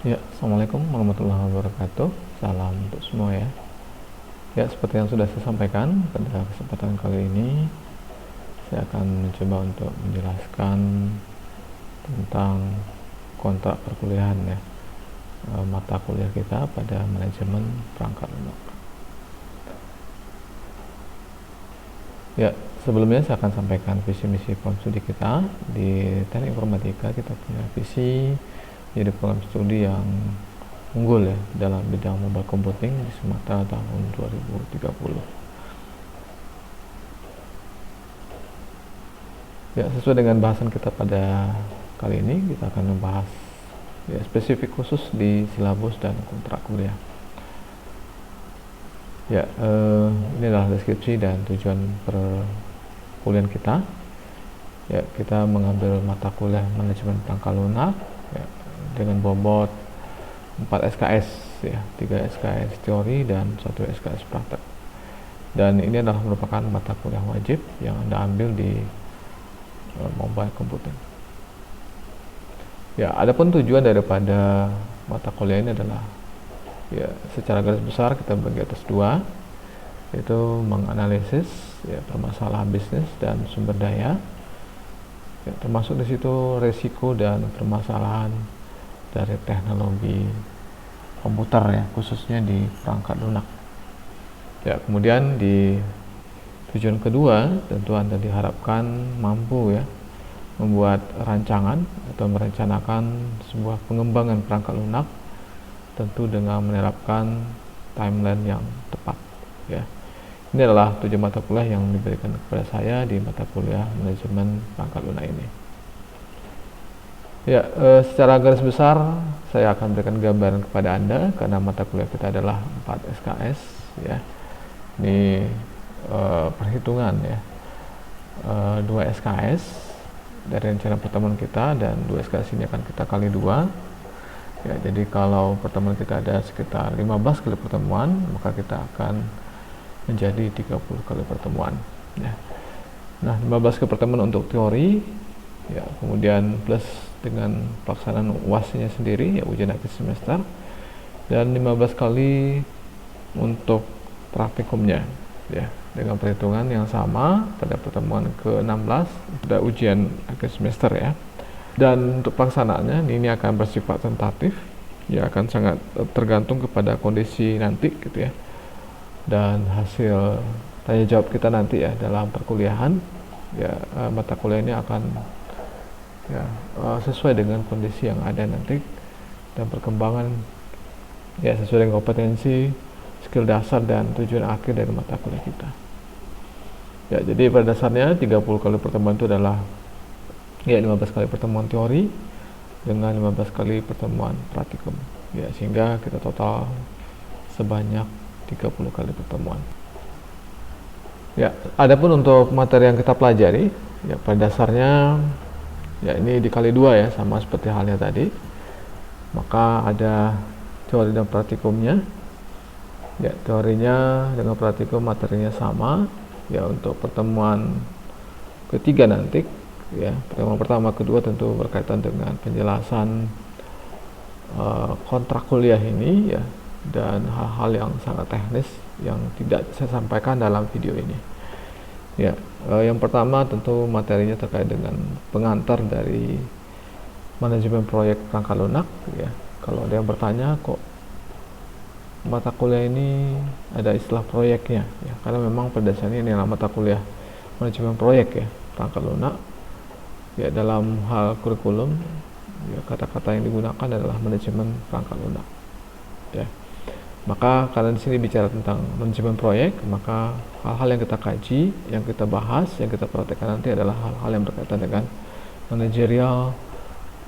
Ya, Assalamualaikum warahmatullahi wabarakatuh. Salam untuk semua ya. Ya, seperti yang sudah saya sampaikan pada kesempatan kali ini, saya akan mencoba untuk menjelaskan tentang kontrak perkuliahan ya, mata kuliah kita pada manajemen perangkat lunak. Ya, sebelumnya saya akan sampaikan visi misi program studi kita. Di Teknik Informatika kita punya visi jadi program studi yang unggul ya dalam bidang mobile computing di Sumatera tahun 2030. Ya, sesuai dengan bahasan kita pada kali ini, kita akan membahas ya spesifik khusus di silabus dan kontrak kuliah. Ya, ini adalah deskripsi dan tujuan perkuliahan kita. Ya, kita mengambil mata kuliah manajemen perangkat lunak ya, dengan bobot 4 SKS ya, 3 SKS teori dan 1 SKS praktek. Dan ini adalah merupakan mata kuliah wajib yang Anda ambil di mobile computing. Ya, adapun tujuan daripada mata kuliah ini adalah ya secara garis besar kita bagi atas dua, yaitu menganalisis ya permasalahan bisnis dan sumber daya. Ya, termasuk di situ resiko dan permasalahan dari teknologi komputer ya, khususnya di perangkat lunak. Ya, kemudian di tujuan kedua tentu Anda diharapkan mampu ya membuat rancangan atau merencanakan sebuah pengembangan perangkat lunak, tentu dengan menerapkan timeline yang tepat ya. Ini adalah tujuan mata kuliah yang diberikan kepada saya di mata kuliah manajemen perangkat lunak ini. Ya, secara garis besar saya akan berikan gambaran kepada Anda karena mata kuliah kita adalah 4 SKS ya. Ini perhitungan ya. 2 SKS dari rencana pertemuan kita dan 2 SKS ini akan kita kali 2. Ya, jadi kalau pertemuan kita ada sekitar 15 kali pertemuan, maka kita akan menjadi 30 kali pertemuan ya. Nah, 15 kali pertemuan untuk teori ya, kemudian plus dengan pelaksanaan UAS-nya sendiri ya, ujian akhir semester, dan 15 kali untuk praktikumnya ya, dengan perhitungan yang sama pada pertemuan ke-16 pada ujian akhir semester ya. Dan untuk pelaksanaannya ini akan bersifat tentatif ya, akan sangat tergantung kepada kondisi nanti gitu ya, dan hasil tanya jawab kita nanti ya dalam perkuliahan ya. Mata kuliah ini akan ya sesuai dengan kondisi yang ada nanti dan perkembangan ya, sesuai dengan kompetensi, skill dasar dan tujuan akhir dari mata kuliah kita ya. Jadi pada dasarnya 30 kali pertemuan itu adalah ya 15 kali pertemuan teori dengan 15 kali pertemuan praktikum ya, sehingga kita total sebanyak 30 kali pertemuan ya. Adapun untuk materi yang kita pelajari ya, pada dasarnya ya ini dikali 2 ya, sama seperti halnya tadi, maka ada teori dan praktikumnya ya. Teorinya dengan praktikum materinya sama ya. Untuk pertemuan ketiga nanti ya, pertemuan pertama kedua tentu berkaitan dengan penjelasan kontrak kuliah ini ya, dan hal-hal yang sangat teknis yang tidak saya sampaikan dalam video ini ya. Yang pertama tentu materinya terkait dengan pengantar dari manajemen proyek perangkat lunak ya. Kalau ada yang bertanya kok mata kuliah ini ada istilah proyeknya ya, karena memang pada dasarnya ini adalah mata kuliah manajemen proyek ya perangkat lunak ya. Dalam hal kurikulum ya, kata-kata yang digunakan adalah manajemen perangkat lunak ya. Maka karena di sini bicara tentang manajemen proyek, maka hal-hal yang kita kaji, yang kita bahas, yang kita praktekkan nanti adalah hal-hal yang berkaitan dengan manajerial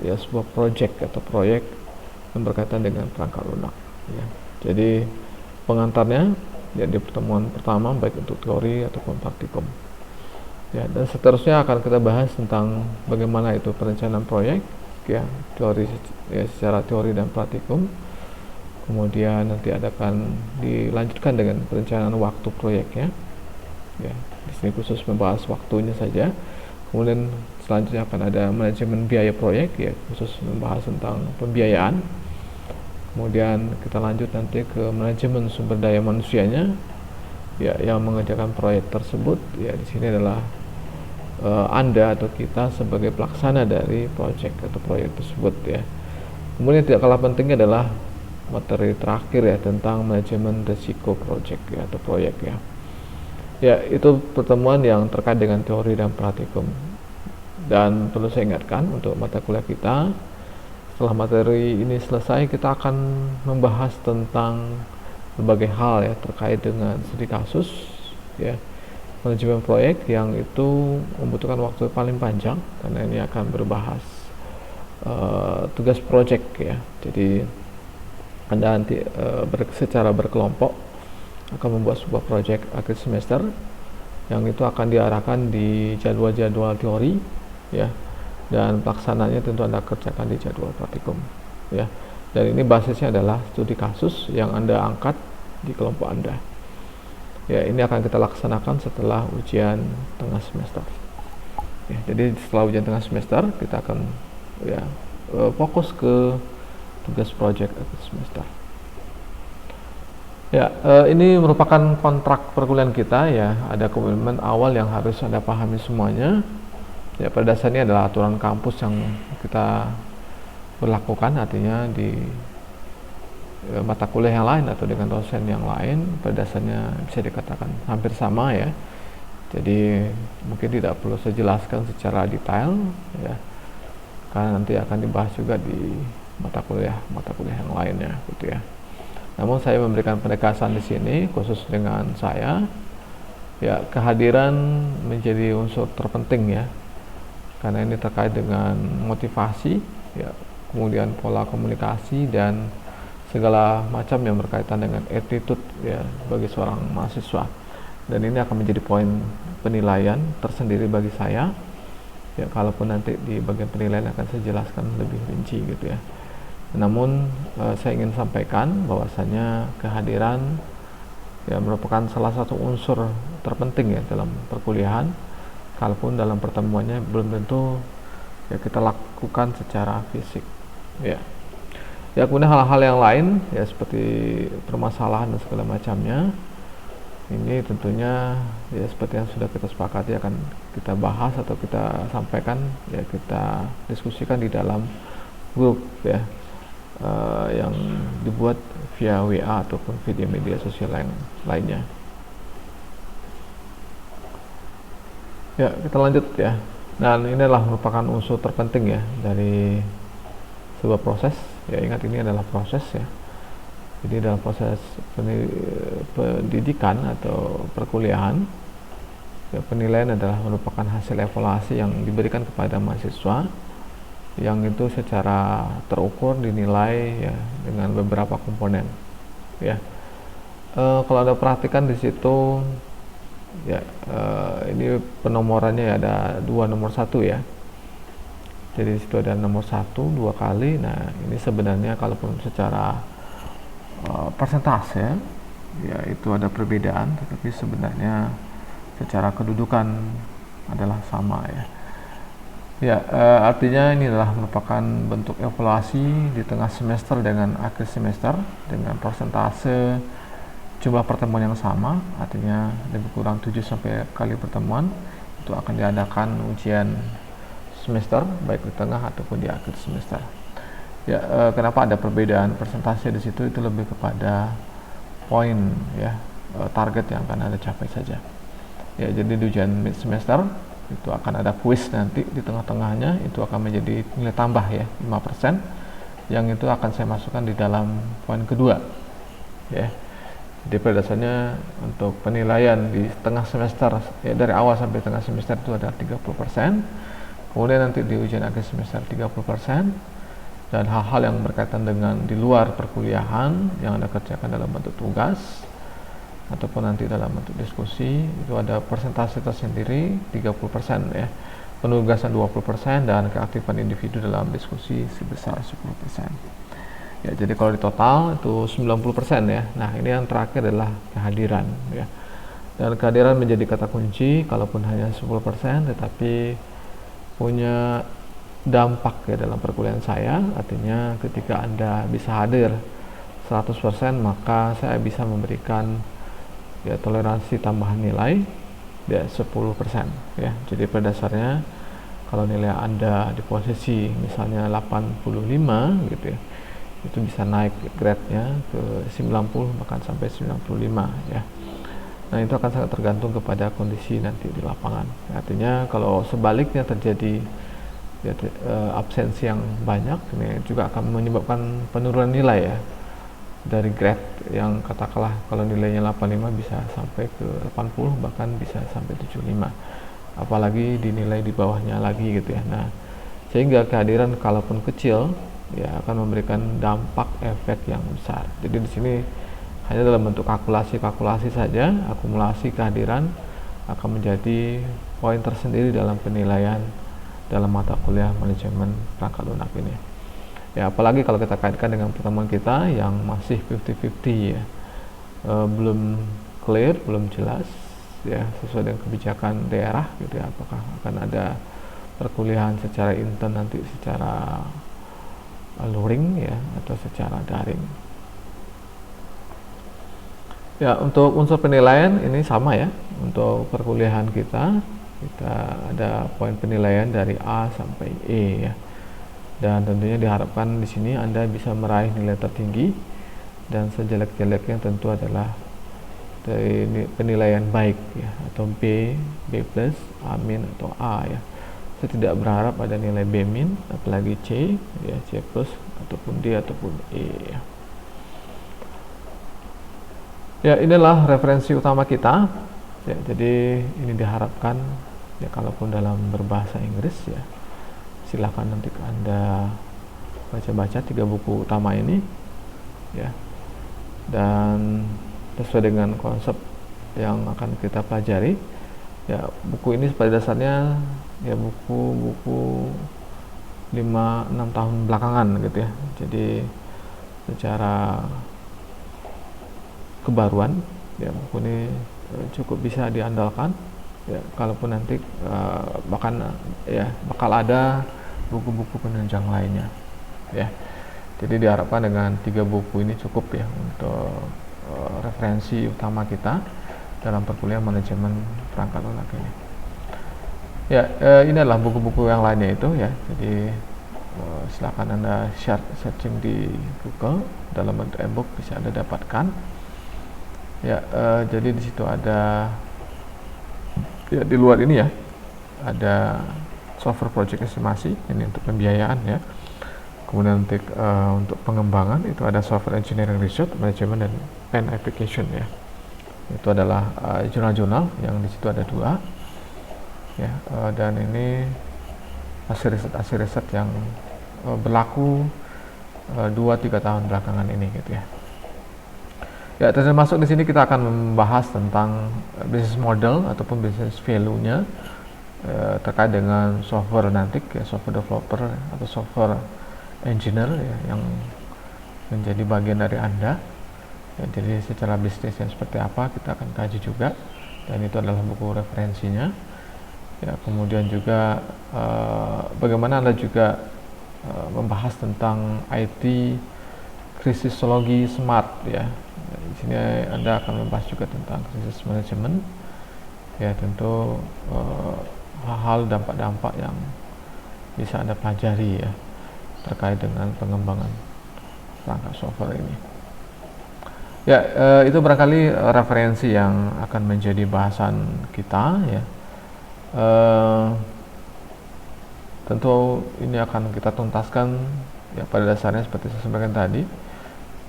ya, sebuah project atau proyek yang berkaitan dengan perangkat lunak ya. Jadi pengantarnya ya di pertemuan pertama baik untuk teori ataupun praktikum ya, dan seterusnya akan kita bahas tentang bagaimana itu perencanaan proyek ya, teori ya, secara teori dan praktikum. Kemudian nanti akan dilanjutkan dengan perencanaan waktu proyeknya ya. Di sini khusus membahas waktunya saja. Kemudian selanjutnya akan ada manajemen biaya proyek ya, khusus membahas tentang pembiayaan. Kemudian kita lanjut nanti ke manajemen sumber daya manusianya, ya, yang mengerjakan proyek tersebut. Ya, di sini adalah Anda atau kita sebagai pelaksana dari proyek atau proyek tersebut, ya. Kemudian tidak kalah pentingnya adalah materi terakhir, ya, tentang manajemen risiko proyek, ya, atau proyek, ya. Ya, itu pertemuan yang terkait dengan teori dan praktikum. Dan perlu saya ingatkan untuk mata kuliah kita, setelah materi ini selesai, kita akan membahas tentang berbagai hal, ya, terkait dengan studi kasus, ya, manajemen proyek, yang itu membutuhkan waktu paling panjang karena ini akan berbahas tugas proyek, ya. Jadi Anda nanti secara berkelompok akan membuat sebuah proyek akhir semester yang itu akan diarahkan di jadwal-jadwal teori, ya, dan pelaksananya tentu Anda kerjakan di jadwal praktikum, ya. Dan ini basisnya adalah studi kasus yang Anda angkat di kelompok Anda. Ya, ini akan kita laksanakan setelah ujian tengah semester. Ya, jadi setelah ujian tengah semester kita akan, ya, fokus ke tugas proyek akhir semester. Ya, ini merupakan kontrak perkuliahan kita, ya. Ada komitmen awal yang harus Anda pahami semuanya. Ya, pada dasarnya adalah aturan kampus yang kita berlakukan, artinya di mata kuliah yang lain atau dengan dosen yang lain pada dasarnya bisa dikatakan hampir sama, ya. Jadi mungkin tidak perlu saya jelaskan secara detail, ya, karena nanti akan dibahas juga di mata kuliah yang lainnya, gitu, ya. Namun saya memberikan penegasan di sini khusus dengan saya, ya, kehadiran menjadi unsur terpenting, ya, karena ini terkait dengan motivasi, ya, kemudian pola komunikasi dan segala macam yang berkaitan dengan attitude, ya, bagi seorang mahasiswa. Dan ini akan menjadi poin penilaian tersendiri bagi saya, ya, kalaupun nanti di bagian penilaian akan saya jelaskan lebih rinci, gitu, ya. Namun saya ingin sampaikan bahwasanya kehadiran, ya, merupakan salah satu unsur terpenting, ya, dalam perkuliahan, kalaupun dalam pertemuannya belum tentu, ya, kita lakukan secara fisik, ya. Ya, kemudian hal-hal yang lain, ya, seperti permasalahan dan segala macamnya, ini tentunya, ya, seperti yang sudah kita sepakati akan kita bahas atau kita sampaikan, ya, kita diskusikan di dalam grup, ya, yang dibuat via WA ataupun via media sosial lainnya. Ya, kita lanjut, ya. Dan ini adalah merupakan unsur terpenting, ya, dari sebuah proses. Ya, ingat ini adalah proses, ya. Jadi dalam proses pendidikan atau perkuliahan, ya, penilaian adalah merupakan hasil evaluasi yang diberikan kepada mahasiswa, yang itu secara terukur dinilai, ya, dengan beberapa komponen, ya. Kalau Anda perhatikan di situ, ya, ini penomorannya, ya, ada 2 nomor 1, ya. Jadi di situ ada nomor 1 2 kali. Nah, ini sebenarnya kalaupun secara persentase, ya, itu ada perbedaan, tetapi sebenarnya secara kedudukan adalah sama, ya. Ya, artinya ini adalah merupakan bentuk evaluasi di tengah semester dengan akhir semester dengan persentase jumlah pertemuan yang sama, artinya lebih kurang 7 sampai kali pertemuan itu akan diadakan ujian semester baik di tengah ataupun di akhir semester. Ya, kenapa ada perbedaan persentase di situ? Itu lebih kepada poin, ya, target yang akan Anda capai saja. Ya, jadi di ujian mid semester itu akan ada kuis nanti di tengah-tengahnya, itu akan menjadi nilai tambah, ya, 5%, yang itu akan saya masukkan di dalam poin kedua, ya. Jadi pada dasarnya untuk penilaian di tengah semester, ya, dari awal sampai tengah semester itu ada 30%, kemudian nanti di ujian akhir semester 30%, dan hal-hal yang berkaitan dengan di luar perkuliahan yang Anda kerjakan dalam bentuk tugas ataupun nanti dalam bentuk diskusi, itu ada persentase tersendiri 30%, ya, penugasan 20%, dan keaktifan individu dalam diskusi sebesar 10%. Ya, jadi kalau di total itu 90%, ya. Nah, ini yang terakhir adalah kehadiran, ya. Dan kehadiran menjadi kata kunci, kalaupun hanya 10%, tetapi punya dampak, ya, dalam perkuliahan saya. Artinya ketika Anda bisa hadir 100%, maka saya bisa memberikan ya toleransi tambahan nilai ya 10% ya. Jadi pada dasarnya kalau nilai Anda di posisi misalnya 85 gitu ya, itu bisa naik grade-nya ke 90 bahkan sampai 95 ya. Nah, itu akan sangat tergantung kepada kondisi nanti di lapangan. Artinya kalau sebaliknya terjadi ya, absensi yang banyak, ini juga akan menyebabkan penurunan nilai ya dari grade yang katakanlah kalau nilainya 85 bisa sampai ke 80 bahkan bisa sampai 75, apalagi dinilai di bawahnya lagi gitu ya. Nah, sehingga kehadiran kalaupun kecil ya akan memberikan dampak efek yang besar. Jadi di sini hanya dalam bentuk kalkulasi saja, akumulasi kehadiran akan menjadi poin tersendiri dalam penilaian dalam mata kuliah manajemen perangkat lunak ini. Ya, apalagi kalau kita kaitkan dengan pertemuan kita yang masih 50-50 ya, belum clear, belum jelas ya sesuai dengan kebijakan daerah gitu ya, apakah akan ada perkuliahan secara intern nanti secara luring ya atau secara daring. Ya, untuk unsur penilaian ini sama ya. Untuk perkuliahan kita ada poin penilaian dari A sampai E ya. Dan tentunya diharapkan di sini Anda bisa meraih nilai tertinggi, dan sejelek-jeleknya tentu adalah dari penilaian baik ya, atau B, B+, A- atau A ya. Saya tidak berharap ada nilai B-, apalagi C ya, C+, ataupun D ataupun E ya. Ya, inilah referensi utama kita. Ya, jadi ini diharapkan ya kalaupun dalam berbahasa Inggris ya, silakan nanti Anda baca-baca 3 buku utama ini ya. Dan sesuai dengan konsep yang akan kita pelajari ya, buku ini pada dasarnya ya buku-buku 5-6 tahun belakangan gitu ya. Jadi secara kebaruan ya, buku ini cukup bisa diandalkan ya, kalaupun nanti bahkan ya bakal ada buku-buku penunjang lainnya ya. Jadi diharapkan dengan 3 buku ini cukup ya untuk referensi utama kita dalam perkuliahan manajemen perangkat lunak ini ya. Ini adalah buku-buku yang lainnya itu ya. Jadi silakan Anda searching di Google dalam bentuk e-book, bisa Anda dapatkan ya. Jadi di situ ada ya, di luar ini ya ada software project estimasi, ini untuk pembiayaan ya. Kemudian untuk pengembangan itu ada software engineering research, management, dan pen application ya. Itu adalah jurnal-jurnal yang di situ ada 2 ya. Dan ini hasil riset yang berlaku 2-3 tahun belakangan ini gitu ya. Ya, termasuk di sini kita akan membahas tentang business model ataupun business value-nya terkait dengan software nanti ya, software developer atau software engineer ya, yang menjadi bagian dari Anda ya. Jadi secara bisnis yang seperti apa kita akan kaji juga, dan itu adalah buku referensinya ya. Kemudian juga bagaimana Anda juga membahas tentang IT krisisologi smart ya. Di sini Anda akan membahas juga tentang krisis manajemen ya, tentu hal-hal dampak-dampak yang bisa Anda pelajari ya terkait dengan pengembangan perangkat software ini ya. Itu barangkali referensi yang akan menjadi bahasan kita ya. Tentu ini akan kita tuntaskan ya, pada dasarnya seperti saya sampaikan tadi,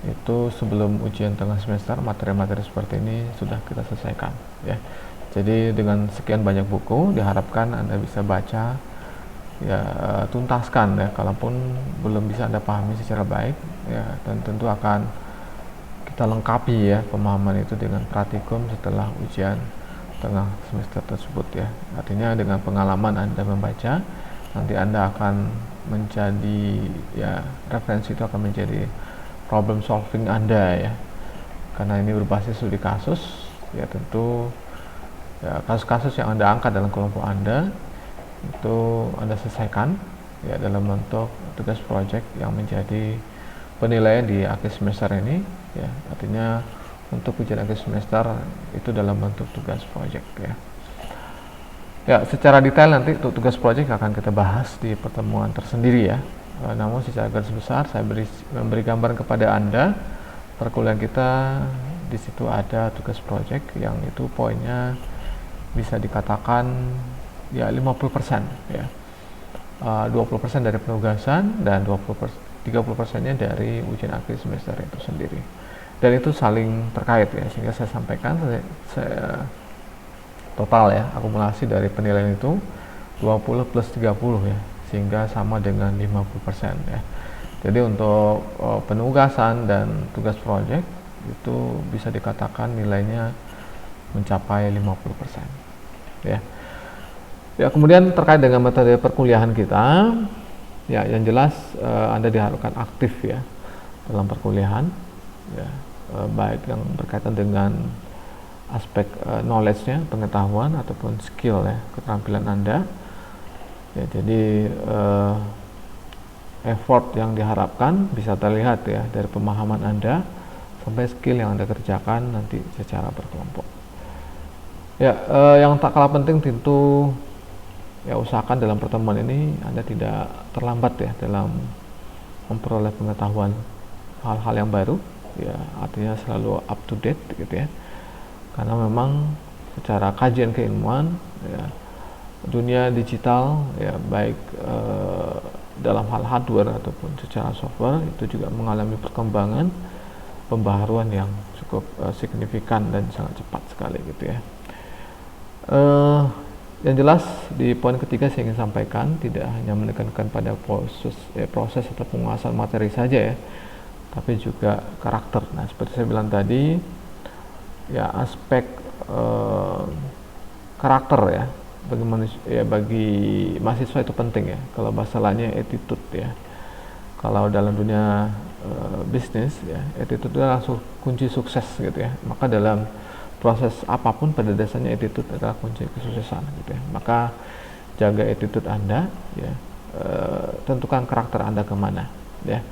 itu sebelum ujian tengah semester materi-materi seperti ini sudah kita selesaikan ya. Jadi dengan sekian banyak buku diharapkan Anda bisa baca ya, tuntaskan ya, kalaupun belum bisa Anda pahami secara baik ya, dan tentu akan kita lengkapi ya pemahaman itu dengan praktikum setelah ujian tengah semester tersebut ya. Artinya dengan pengalaman Anda membaca, nanti Anda akan menjadi ya, referensi itu akan menjadi problem solving Anda ya, karena ini berbasis studi kasus ya. Tentu ya, kasus-kasus yang Anda angkat dalam kelompok Anda itu Anda selesaikan ya dalam bentuk tugas project yang menjadi penilaian di akhir semester ini, ya. Artinya untuk ujian akhir semester itu dalam bentuk tugas project, ya. Ya, secara detail nanti untuk tugas project akan kita bahas di pertemuan tersendiri, ya. Namun secara garis besar saya memberi gambaran kepada Anda perkuliahan kita. Di situ ada tugas project yang itu poinnya bisa dikatakan ya 50%, ya. 20% dari penugasan dan 30%-nya dari ujian akhir semester itu sendiri. Dan itu saling terkait, ya, sehingga saya sampaikan saya total, ya, akumulasi dari penilaian itu 20 plus 30, ya, sehingga sama dengan 50%, ya. Jadi untuk penugasan dan tugas project itu bisa dikatakan nilainya mencapai 50%, ya. Ya, kemudian terkait dengan metode perkuliahan kita, ya, yang jelas Anda diharapkan aktif, ya, dalam perkuliahan, ya, baik yang berkaitan dengan aspek knowledge-nya, pengetahuan ataupun skill, ya, keterampilan Anda, ya. Jadi effort yang diharapkan bisa terlihat, ya, dari pemahaman Anda sampai skill yang Anda kerjakan nanti secara berkelompok. Ya, yang tak kalah penting tentu, ya, usahakan dalam pertemuan ini Anda tidak terlambat, ya, dalam memperoleh pengetahuan hal-hal yang baru, ya, artinya selalu up to date, gitu, ya. Karena memang secara kajian keilmuan, ya, dunia digital, ya, baik dalam hal hardware ataupun secara software itu juga mengalami perkembangan pembaharuan yang cukup signifikan dan sangat cepat sekali, gitu, ya. Yang jelas di poin ketiga saya ingin sampaikan tidak hanya menekankan pada proses atau penguasaan materi saja, ya, tapi juga karakter. Nah, seperti saya bilang tadi, ya, aspek karakter, ya, bagi mahasiswa itu penting, ya. Kalau bahasa lainnya attitude, ya. Kalau dalam dunia bisnis, ya, attitude itu langsung kunci sukses, gitu, ya. Maka dalam proses apapun pada dasarnya attitude adalah kunci kesuksesan, gitu, ya. Maka jaga attitude Anda, ya, tentukan karakter Anda kemana, ya.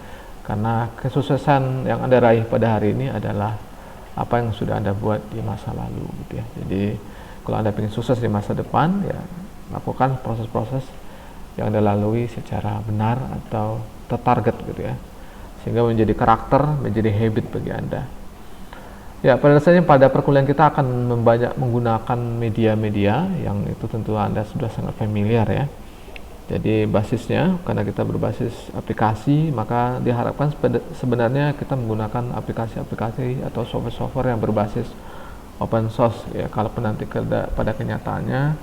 Karena kesuksesan yang Anda raih pada hari ini adalah apa yang sudah Anda buat di masa lalu, gitu, ya. Jadi kalau Anda ingin sukses di masa depan, ya, lakukan proses-proses yang Anda lalui secara benar atau tertarget, gitu, ya, sehingga menjadi karakter, menjadi habit bagi Anda. Ya, pada dasarnya pada perkuliahan kita akan banyak menggunakan media-media yang itu tentu Anda sudah sangat familiar, ya. Jadi basisnya karena kita berbasis aplikasi, maka diharapkan sebenarnya kita menggunakan aplikasi-aplikasi atau software-software yang berbasis open source, ya. Kalaupun nanti pada kenyataannya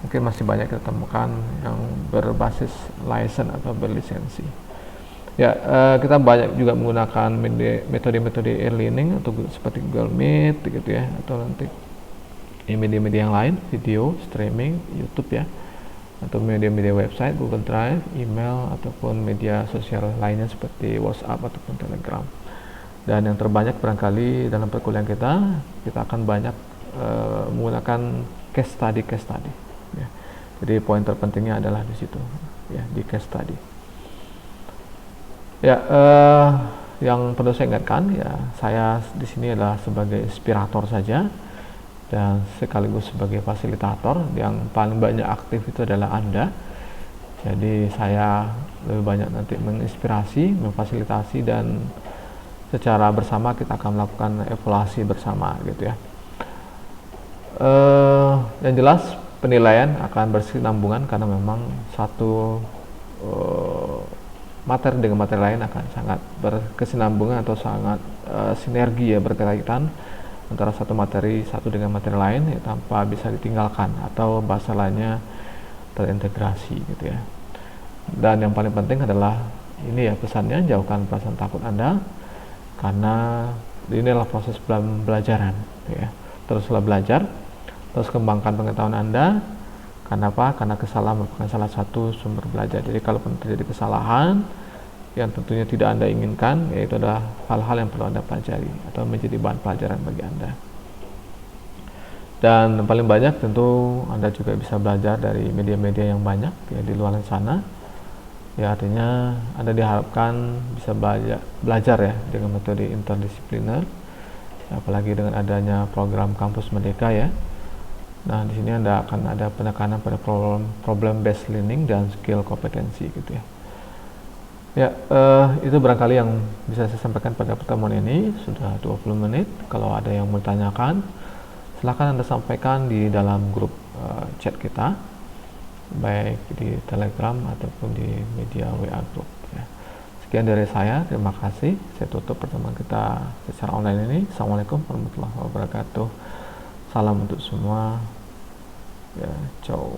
mungkin masih banyak kita temukan yang berbasis license atau berlisensi. Ya, kita banyak juga menggunakan metode-metode e-learning atau seperti Google Meet, gitu, ya, atau nanti media-media yang lain, video, streaming, YouTube, ya, atau media-media website, Google Drive, email, ataupun media sosial lainnya seperti WhatsApp ataupun Telegram. Dan yang terbanyak barangkali dalam perkuliahan kita akan banyak menggunakan case study, ya. Jadi poin terpentingnya adalah di situ, ya, di case study. Ya, yang perlu saya ingatkan, ya, saya di sini adalah sebagai inspirator saja dan sekaligus sebagai fasilitator. Yang paling banyak aktif itu adalah Anda. Jadi saya lebih banyak nanti menginspirasi, memfasilitasi, dan secara bersama kita akan melakukan evaluasi bersama, gitu, ya. Yang jelas penilaian akan berkesinambungan karena memang satu materi dengan materi lain akan sangat berkesinambungan atau sangat sinergi, ya, berkaitan antara satu materi satu dengan materi lain, ya, tanpa bisa ditinggalkan atau bahasa lainnya terintegrasi, gitu, ya. Dan yang paling penting adalah ini, ya, pesannya, jauhkan perasaan takut Anda karena inilah proses pembelajaran, ya. Teruslah belajar, terus kembangkan pengetahuan Anda. Kenapa? Karena kesalahan merupakan salah satu sumber belajar. Jadi kalau terjadi kesalahan yang tentunya tidak Anda inginkan, yaitu adalah hal-hal yang perlu Anda pelajari atau menjadi bahan pelajaran bagi Anda. Dan paling banyak tentu Anda juga bisa belajar dari media-media yang banyak, ya, di luar sana. Ya, artinya Anda diharapkan bisa belajar ya dengan metode interdisipliner, apalagi dengan adanya program Kampus Merdeka ya. Nah, di sini Anda akan ada penekanan pada problem based learning dan skill kompetensi gitu ya. Ya, itu barangkali yang bisa saya sampaikan pada pertemuan ini. Sudah 20 menit. Kalau ada yang mau tanyakan, silakan Anda sampaikan di dalam grup chat kita, baik di Telegram ataupun di media WA Group ya. Sekian dari saya, terima kasih. Saya tutup pertemuan kita secara online ini. Assalamualaikum warahmatullahi wabarakatuh. Salam untuk semua ya, ciao.